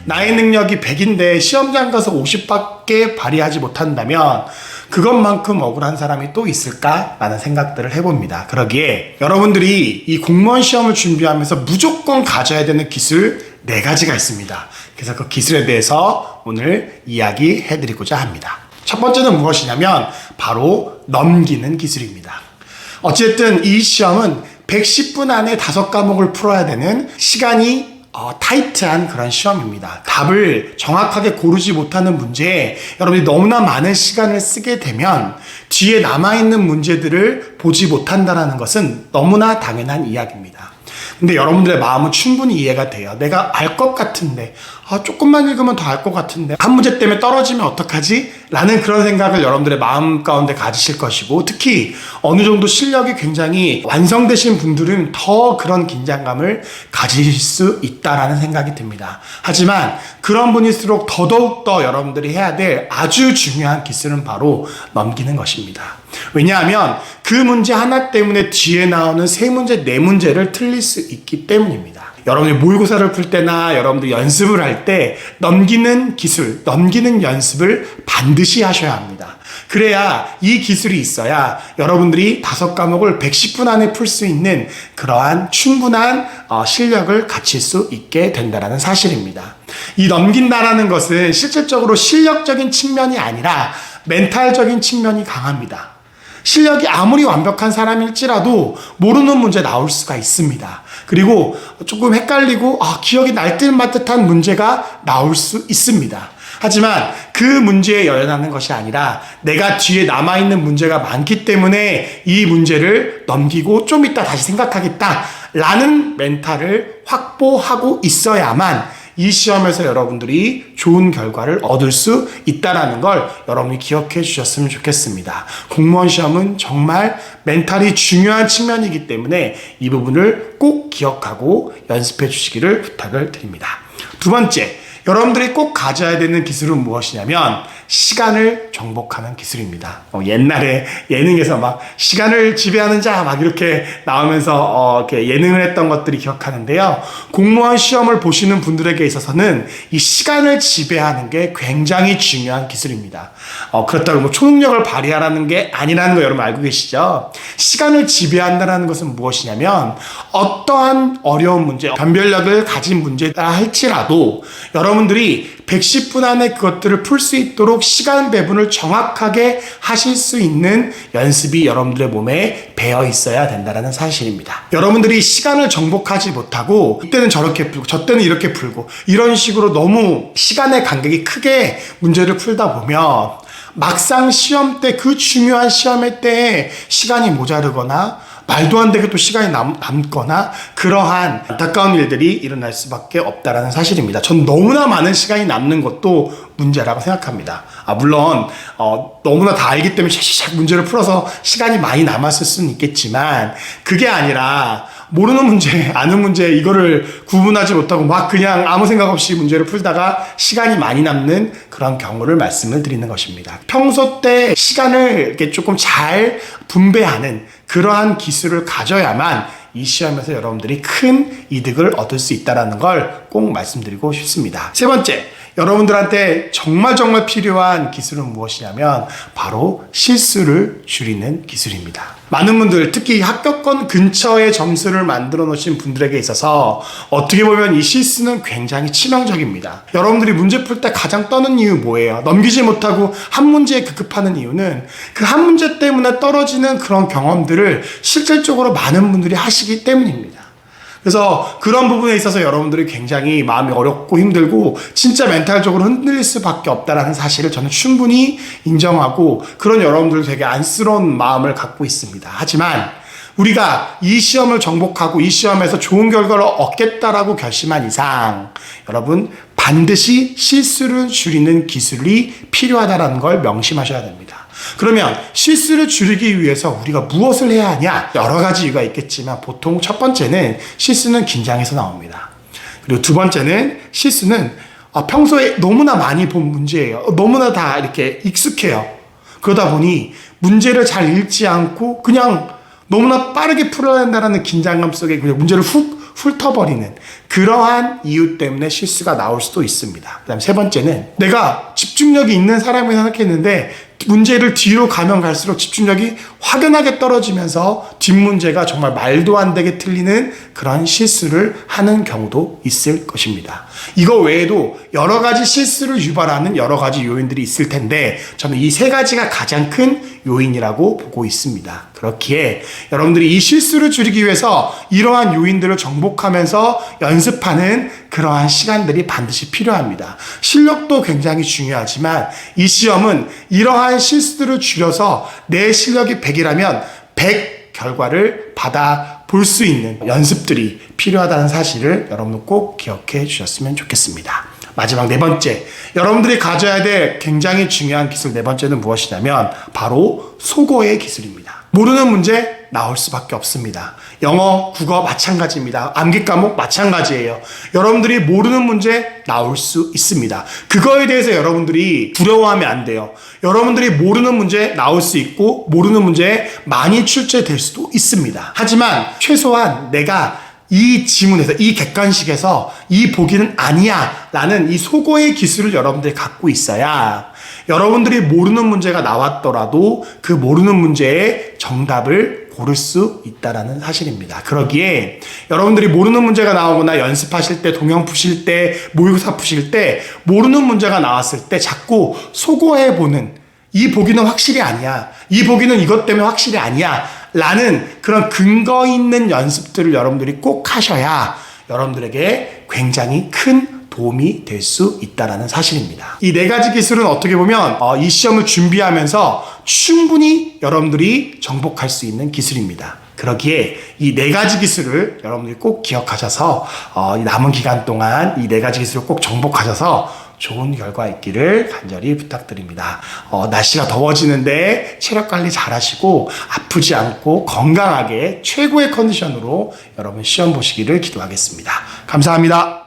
나의 능력이 100인데 시험장 가서 50밖에 발휘하지 못한다면 그것만큼 억울한 사람이 또 있을까라는 생각들을 해봅니다. 그러기에 여러분들이 이 공무원 시험을 준비하면서 무조건 가져야 되는 기술 4가지가 있습니다. 그래서 그 기술에 대해서 오늘 이야기해드리고자 합니다. 첫 번째는 무엇이냐면 바로 넘기는 기술입니다. 어쨌든 이 시험은 110분 안에 5과목을 풀어야 되는 시간이 타이트한 그런 시험입니다. 답을 정확하게 고르지 못하는 문제에 여러분이 너무나 많은 시간을 쓰게 되면 뒤에 남아있는 문제들을 보지 못한다는 것은 너무나 당연한 이야기입니다. 근데 여러분들의 마음은 충분히 이해가 돼요. 내가 알 것 같은데 조금만 읽으면 더 알 것 같은데 한 문제 때문에 떨어지면 어떡하지? 라는 그런 생각을 여러분들의 마음 가운데 가지실 것이고, 특히 어느 정도 실력이 굉장히 완성되신 분들은 더 그런 긴장감을 가질 수 있다라는 생각이 듭니다. 하지만 그런 분일수록 더더욱더 여러분들이 해야 될 아주 중요한 기술은 바로 넘기는 것입니다. 왜냐하면 그 문제 하나 때문에 뒤에 나오는 3문제, 4문제를 틀릴 수 있기 때문입니다. 여러분이 모의고사를 풀 때나 여러분들 연습을 할 때 넘기는 기술, 넘기는 연습을 반드시 하셔야 합니다. 그래야 이 기술이 있어야 여러분들이 5과목을 110분 안에 풀 수 있는 그러한 충분한 실력을 갖출 수 있게 된다는 사실입니다. 이 넘긴다라는 것은 실질적으로 실력적인 측면이 아니라 멘탈적인 측면이 강합니다. 실력이 아무리 완벽한 사람일지라도 모르는 문제 나올 수가 있습니다. 그리고 조금 헷갈리고 기억이 날 듯 말 듯한 문제가 나올 수 있습니다. 하지만 그 문제에 연연하는 것이 아니라 내가 뒤에 남아있는 문제가 많기 때문에 이 문제를 넘기고 좀 이따 다시 생각하겠다 라는 멘탈을 확보하고 있어야만 이 시험에서 여러분들이 좋은 결과를 얻을 수 있다는 걸 여러분이 기억해 주셨으면 좋겠습니다. 공무원 시험은 정말 멘탈이 중요한 측면이기 때문에 이 부분을 꼭 기억하고 연습해 주시기를 부탁을 드립니다. 두 번째, 여러분들이 꼭 가져야 되는 기술은 무엇이냐면 시간을 정복하는 기술입니다. 옛날에 예능에서 막 시간을 지배하는 자 막 이렇게 나오면서 이렇게 예능을 했던 것들이 기억하는데요. 공무원 시험을 보시는 분들에게 있어서는 이 시간을 지배하는 게 굉장히 중요한 기술입니다. 그렇다고 뭐 초능력을 발휘하라는 게 아니라는 거 여러분 알고 계시죠? 시간을 지배한다는 것은 무엇이냐면 어떠한 어려운 문제, 변별력을 가진 문제다 할지라도 여러분들이 110분 안에 그것들을 풀 수 있도록 시간 배분을 정확하게 하실 수 있는 연습이 여러분들의 몸에 배어 있어야 된다는 사실입니다. 여러분들이 시간을 정복하지 못하고 이때는 저렇게 풀고 저때는 이렇게 풀고 이런 식으로 너무 시간의 간격이 크게 문제를 풀다 보면 막상 시험 때 그 중요한 시험의 때에 시간이 모자르거나 말도 안 되게 또 시간이 남거나 그러한 안타까운 일들이 일어날 수밖에 없다는 사실입니다. 전 너무나 많은 시간이 남는 것도 문제라고 생각합니다. 물론 너무나 다 알기 때문에 샥샥 문제를 풀어서 시간이 많이 남았을 수는 있겠지만 그게 아니라 모르는 문제, 아는 문제 이거를 구분하지 못하고 막 그냥 아무 생각 없이 문제를 풀다가 시간이 많이 남는 그런 경우를 말씀을 드리는 것입니다. 평소 때 시간을 이렇게 조금 잘 분배하는 그러한 기술을 가져야만 이 시험에서 여러분들이 큰 이득을 얻을 수 있다는 걸 꼭 말씀드리고 싶습니다. 세 번째, 여러분들한테 정말 필요한 기술은 무엇이냐면 바로 실수를 줄이는 기술입니다. 많은 분들, 특히 합격권 근처에 점수를 만들어 놓으신 분들에게 있어서 어떻게 보면 이 실수는 굉장히 치명적입니다. 여러분들이 문제 풀 때 가장 떠는 이유 뭐예요? 넘기지 못하고 한 문제에 급급하는 이유는 그 한 문제 때문에 떨어지는 그런 경험들을 실질적으로 많은 분들이 하시기 때문입니다. 그래서 그런 부분에 있어서 여러분들이 굉장히 마음이 어렵고 힘들고 진짜 멘탈적으로 흔들릴 수밖에 없다는 사실을 저는 충분히 인정하고 그런 여러분들 되게 안쓰러운 마음을 갖고 있습니다. 하지만 우리가 이 시험을 정복하고 이 시험에서 좋은 결과를 얻겠다라고 결심한 이상 여러분 반드시 실수를 줄이는 기술이 필요하다는 걸 명심하셔야 됩니다. 그러면 실수를 줄이기 위해서 우리가 무엇을 해야 하냐? 여러 가지 이유가 있겠지만 보통 첫 번째는 실수는 긴장해서 나옵니다. 그리고 두 번째는 실수는 평소에 너무나 많이 본 문제예요. 너무나 다 이렇게 익숙해요. 그러다 보니 문제를 잘 읽지 않고 그냥 너무나 빠르게 풀어야 된다는 긴장감 속에 그냥 문제를 훅 훑어버리는 그러한 이유 때문에 실수가 나올 수도 있습니다. 그다음 세 번째는 내가 집중력이 있는 사람이 생각했는데 문제를 뒤로 가면 갈수록 집중력이 확연하게 떨어지면서 뒷문제가 정말 말도 안 되게 틀리는 그런 실수를 하는 경우도 있을 것입니다. 이거 외에도 여러 가지 실수를 유발하는 여러 가지 요인들이 있을 텐데 저는 이 세 가지가 가장 큰 요인이라고 보고 있습니다. 그렇기에 여러분들이 이 실수를 줄이기 위해서 이러한 요인들을 정복하면서 연습하는 그러한 시간들이 반드시 필요합니다. 실력도 굉장히 중요하지만 이 시험은 이러한 실수들을 줄여서 내 실력이 100이라면 100 결과를 받아 볼 수 있는 연습들이 필요하다는 사실을 여러분 꼭 기억해 주셨으면 좋겠습니다. 마지막 네 번째, 여러분들이 가져야 될 굉장히 중요한 기술 네 번째는 무엇이냐면 바로 속어의 기술입니다. 모르는 문제 나올 수밖에 없습니다. 영어, 국어 마찬가지입니다. 암기 과목 마찬가지예요. 여러분들이 모르는 문제 나올 수 있습니다. 그거에 대해서 여러분들이 두려워하면 안 돼요. 여러분들이 모르는 문제 나올 수 있고 모르는 문제 많이 출제될 수도 있습니다. 하지만 최소한 내가 이 지문에서, 이 객관식에서 이 보기는 아니야 라는 이 속어의 기술을 여러분들이 갖고 있어야 여러분들이 모르는 문제가 나왔더라도 그 모르는 문제의 정답을 고를 수 있다는 사실입니다. 그러기에 여러분들이 모르는 문제가 나오거나 연습하실 때, 동영 푸실 때, 모의고사 푸실 때 모르는 문제가 나왔을 때 자꾸 속어해보는 이 보기는 확실히 아니야. 이 보기는 이것 때문에 확실히 아니야. 라는 그런 근거 있는 연습들을 여러분들이 꼭 하셔야 여러분들에게 굉장히 큰 도움이 될 수 있다는 사실입니다. 이 네 가지 기술은 어떻게 보면 이 시험을 준비하면서 충분히 여러분들이 정복할 수 있는 기술입니다. 그러기에 이 네 가지 기술을 여러분들이 꼭 기억하셔서 남은 기간 동안 이 네 가지 기술을 꼭 정복하셔서 좋은 결과 있기를 간절히 부탁드립니다. 날씨가 더워지는데 체력 관리 잘 하시고 아프지 않고 건강하게 최고의 컨디션으로 여러분 시험 보시기를 기도하겠습니다. 감사합니다.